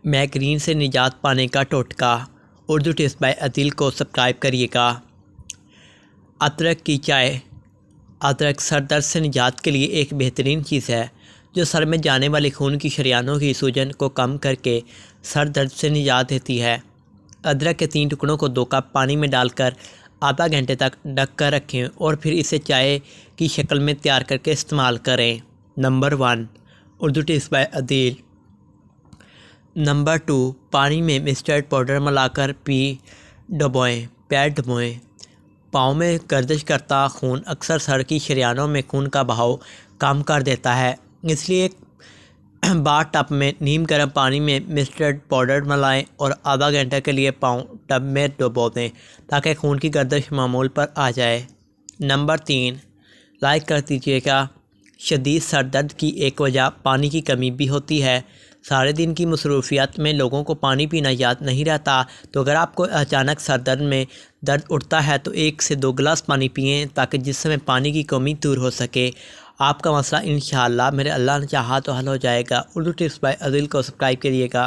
Migraine से निजात पाने का टोटका। उर्दू टिप्स बाय अदील को सब्सक्राइब करिएगा। अदरक की चाय। अदरक सर दर्द से निजात के लिए एक बेहतरीन चीज़ है जो सर में जाने वाले खून की शरियानों की सूजन को कम करके सर दर्द से निजात देती है। अदरक के 3 टुकड़ों को 2 कप पानी में डालकर आधा घंटे तक ढक कर रखें और फिर इसे चाय की शक्ल में तैयार करके इस्तेमाल करें। Number 1 Urdu tips by Adeel. Number 2 पानी में मस्टर्ड पाउडर मिलाकर डुबोएं। पैर डुबोएं। पाँव में गर्दिश करता खून अक्सर सर की शरियानों में खून का बहाव कम कर देता है, इसलिए बाथ टब में नीम गर्म पानी में मस्टर्ड पाउडर मिलाएं और आधा घंटे के लिए पाँव टब में डुबो दें ताकि खून की गर्दिश मामूल पर आ जाए। नंबर 3 लाइक कर दीजिएगा। शदीद सर दर्द की एक वजह पानी की कमी भी होती है। सारे दिन की मसरूफियत में लोगों को पानी पीना याद नहीं रहता, तो अगर आपको अचानक सर दर्द में दर्द उठता है तो 1 से 2 गिलास पानी पिएं ताकि जिस्म में पानी की कमी दूर हो सके। आपका मसला इंशाअल्लाह मेरे अल्लाह ने चाहा तो हल हो जाएगा। उर्दू टिप्स बाय अदील को सब्सक्राइब करिएगा।